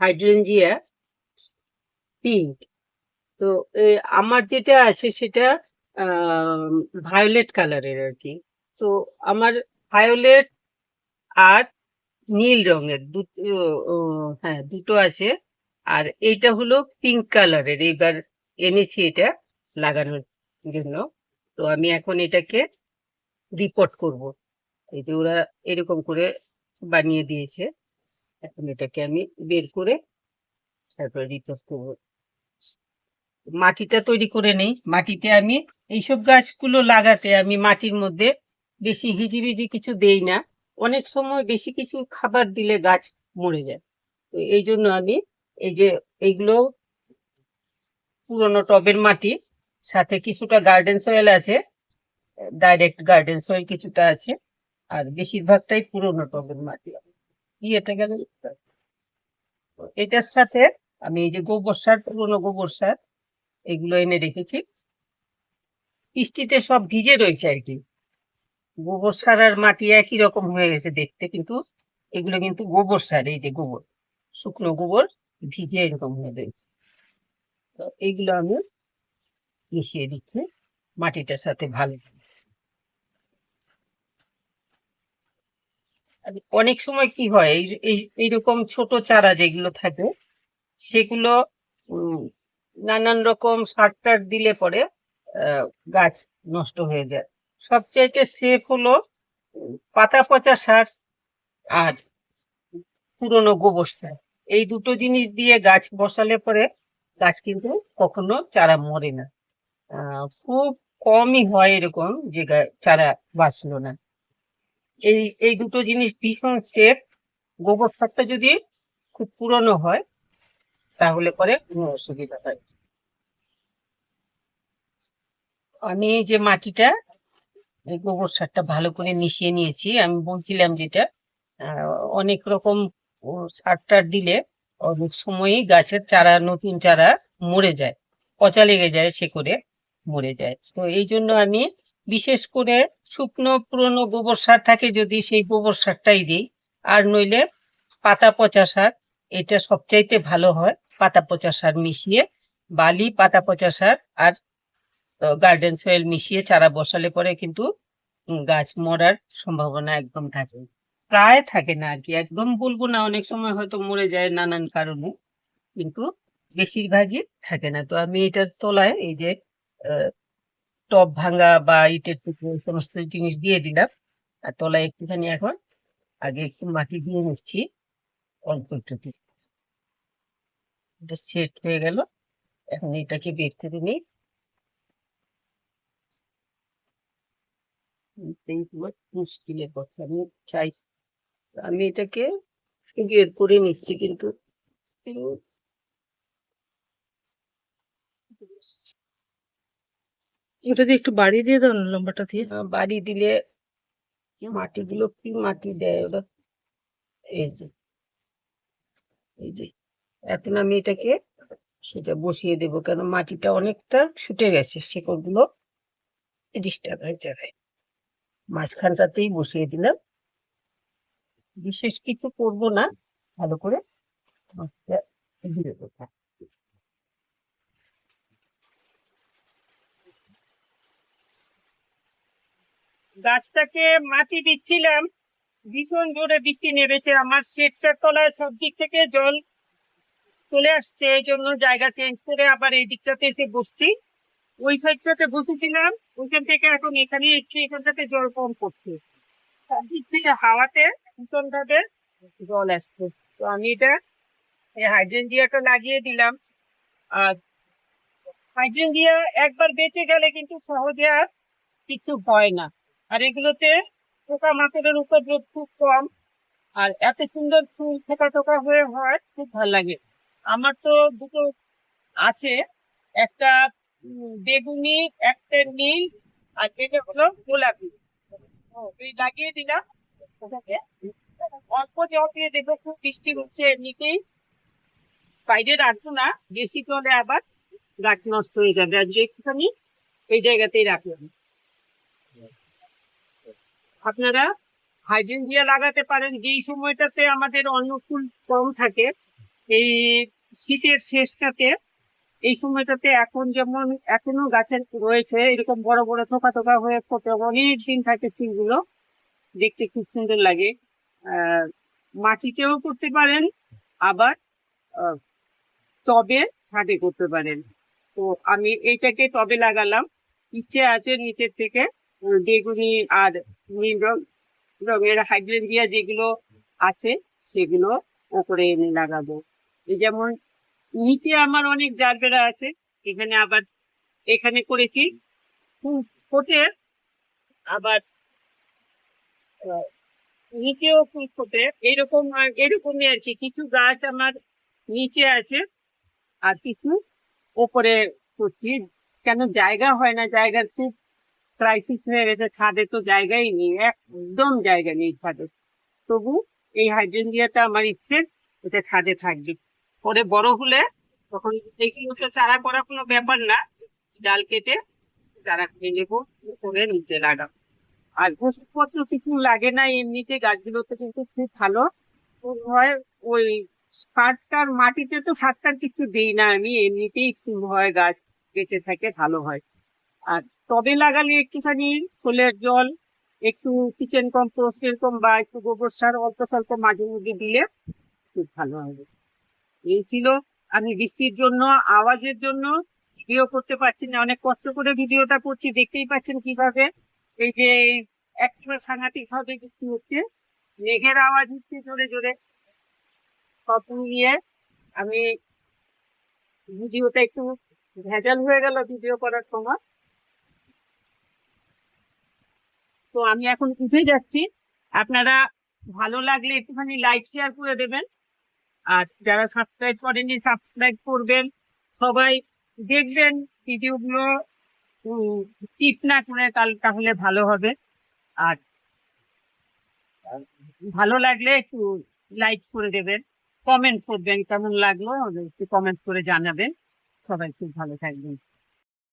Hydrangea pink. তো আমার যেটা আছে সেটা ভায়োলেট কালারের আর কি। তো আমার ভায়োলেট আর নীল রঙের দুটো, হ্যাঁ দুটো আছে। আর এইটা হলো পিঙ্ক কালারের, এইবার এনেছি এটা লাগানোর জন্য। তো আমি এখন এটাকে রিপোর্ট করব। এই যে ওরা এরকম করে বানিয়ে দিয়েছে, এখন এটাকে আমি বের করে তারপরে রিপোর্ট করবো। মাটিটা তৈরি করে নেই। মাটিতে আমি এইসব গাছগুলো লাগাতে আমি মাটির মধ্যে বেশি হিজিবিজি কিছু দেই না। অনেক সময় বেশি কিছু খাবার দিলে গাছ মরে যায়। তো এই জন্য আমি এই যে এইগুলো পুরোনো টবের মাটি, সাথে কিছুটা গার্ডেন সয়েল আছে, ডাইরেক্ট গার্ডেন সয়েল কিছুটা আছে, আর বেশিরভাগটাই পুরোনো টবের মাটি। এটা গেল। এটার সাথে আমি এই যে গোবর সার, পুরোনো গোবর সার এগুলো এনে রেখেছি। বৃষ্টিতে সব ভিজে রয়েছে আর কি। গোবর সার আর মাটি একই রকম হয়ে গেছে দেখতে, কিন্তু এগুলো কিন্তু গোবর সার। এই যে গোবর, শুকনো গোবর ভিজে এরকম হয়ে রয়েছে। তো এইগুলো আমি মিশিয়ে দিচ্ছি মাটিটার সাথে ভালো। অনেক সময় কি হয়, এইরকম ছোট চারা যেগুলো থাকে সেগুলো নানান রকম সার টার দিলে পরে গাছ নষ্ট হয়ে যায়। সবচাইতে সেফ হলো পাতা পচা সার আর পুরনো গোবর সার। এই দুটো জিনিস দিয়ে গাছ বসালে পরে গাছ কিন্তু কখনো চারা মরে না। খুব কমই হয় এরকম যে চারা বাঁচলো না। এই দুটো জিনিস ভীষণ সেফ। গোবর সারটা যদি খুব পুরনো হয় তাহলে পরে কোনো অসুবিধা হয়। আমি এই যে মাটিটা, এই গোবর সারটা ভালো করে মিশিয়ে নিয়েছি। আমি বলছিলাম যেটা অনেক রকম সার টার দিলে অনেক সময়ই গাছের চারা, নতুন চারা মরে যায়, পচা লেগে যায়, শেকড়ে মরে যায়। তো এই জন্য আমি বিশেষ করে শুকনো পুরনো গোবর সার থাকে যদি সেই গোবর সারটাই দিই, আর নইলে পাতা পচা সার, এটা সবচাইতে ভালো হয়। পাতা পচা সার মিশিয়ে, বালি, পাতা পচা সার আর গার্ডেন সয়েল মিশিয়ে চারা বসালে পরে কিন্তু গাছ মরার সম্ভাবনা একদম থাকে, প্রায় থাকে না আর কি। একদম বলবো না, অনেক সময় হয়তো মরে যায় নানান কারণে, কিন্তু বেশিরভাগই থাকে না। তো আমি এটার তলায় এই যে টব ভাঙা বা ইটের টুকরো এই সমস্ত জিনিস দিয়ে দিলাম, আর তলায় একটুখানি এখন আগে একটু মাটি দিয়ে নিচ্ছি অল্প একটু। এটা সেট হয়ে গেল, এখন এটাকে বের করে নিই। মুশকিলের কথা, আমি চাই, আমি এটাকে বের করে নিচ্ছি, কিন্তু ওটা দিয়ে একটু বাড়িয়ে দিয়ে দাও না, লম্বাটা দিয়ে। বাড়ি দিলে মাটিগুলো কি মাটি দেয় ওরা। এই যে এখন আমি এটাকে সোজা বসিয়ে দেবো, কেন মাটিটা অনেকটা ছুটে গেছে, শেকড়গুলো ডিস্টার্ব হয়ে যাবে। মাঝখানটাতেই বসিয়ে দিলাম, বিশেষ কিছু করবো না, ভালো করে দিয়ে দেবো। গাছটাকে মাটি দিচ্ছিলাম, ভীষণ জোরে বৃষ্টি নেমেছে, আমার শেডটার তলায় সব দিক থেকে জল চলে আসছে। এই জন্য জায়গা চেঞ্জ করে আবার এই দিকটাতে এসে বসছি। ওই সাইডটাতে বসেছিলাম, ওইখান থেকে এখন এখানে একটু, এখানটাতে জল কম পড়ছে, দিক থেকে হাওয়াতে ভীষণ ভাবে জল আসছে। তো আমি এটা এই হাইড্রেঞ্জিয়াটা লাগিয়ে দিলাম। আর হাইড্রেঞ্জিয়া একবার বেঁচে গেলে কিন্তু সহজে আর কিছু হয় না। আর এগুলোতে পোকামাকড়ের উপদ্রব খুব কম, আর এত সুন্দর ফুল থোকা থোকা হয়ে হয়, খুব ভালো লাগে। আমার তো দুটো আছে, একটা বেগুনি, একটা নীল, আর এটা হলো গোলাপি। এই লাগিয়ে দিলাম ওটাকে, অল্প জল দিয়ে দেবো, খুব বৃষ্টি হচ্ছে এমনিতেই, বাইরে রাখবো না, বেশি জলে আবার গাছ নষ্ট হয়ে যাবে। আর একটুখানি এই জায়গাতেই রাখলাম। আপনারা হাইড্রেঞ্জিয়া লাগাতে পারেন যেই সময়টাতে আমাদের অন্য ফুল কম থাকে, এই শীতের শেষটাতে, এই সময়টাতে এখন যেমন এখনো গাছের রয়েছে এরকম বড় বড় থোকা থোকা হয়ে ফোটে, অনেক দিন থাকে ফুলগুলো, দেখতে খুব সুন্দর লাগে। মাটিতেও করতে পারেন, আবার আহ, টবে ছাদে করতে পারেন। তো আমি এইটাকে টবে লাগালাম, ইচ্ছে আছে নিচের থেকে বেগুনি আর নীল রঙের হাইড্রেঞ্জিয়া যেগুলো আছে সেগুলো ওপরে এনে লাগাবো। এই যেমন নিচে আমার অনেক জারবেরা আছে, এখানে আবার এখানে করেছি ফুল ফোটে, আবার আহ, নিচেও ফুল ফোটে, এরকমই আর কি। কিছু গাছ আমার নিচে আছে আর কিছু ওপরে করছি, কেন জায়গা হয় না, জায়গার খুব ক্রাইসিস হয়ে গেছে, ছাদে তো জায়গাই নেই, একদম জায়গা নেই ছাদে। তবু এই হাইড্রেঞ্জিয়াটা আমার ইচ্ছে এটা ছাদে থাকবে, পরে বড় হলে তখন এগুলো তো চারা করা কোনো ব্যাপার না, ডাল কেটে চারা কিনে নেবো, করে নিচে লাগাবো। আর ওষুধপত্র কিছু লাগে না, এমনিতে গাছগুলোতে কিন্তু খুব ভালো ফুল হয়। ওই সারটার মাটিতে তো সারটার কিছু দিই না আমি, এমনিতেই ফুল হয়, গাছ বেঁচে থাকে, ভালো হয়। আর টবে লাগালে একটুখানি ফুলের জল, একটু কিচেন কম্পোস্ট এরকম বা একটু গোবর সার অল্প স্বল্প মাঝে মধ্যে দিলে খুব ভালো হবে। এই ছিল, আমি বৃষ্টির জন্য আওয়াজের জন্য ভিডিও করতে পারছি না, অনেক কষ্ট করে ভিডিওটা করছি, দেখতেই পাচ্ছেন কিভাবে এই যে একটা সাংঘাতিক ভাবে বৃষ্টি হচ্ছে, মেঘের আওয়াজ হচ্ছে জোরে জোরে, সব মিলিয়ে আমি ভিডিওটা একটু ভেজাল হয়ে গেল ভিডিও করার সময়। তো আমি এখন উঠে যাচ্ছি, আপনারা ভালো লাগলে একটুখানি লাইক শেয়ার করে দেবেন, আর যারা সাবস্ক্রাইব করেননি সাবস্ক্রাইব করবেন। সবাই দেখবেন ভিডিওগুলো, স্কিপ না করে, তাহলে ভালো হবে। আর ভালো লাগলে একটু লাইক করে দেবেন, কমেন্ট করবেন কেমন লাগলো একটু কমেন্ট করে জানাবেন। সবাই খুব ভালো থাকবেন।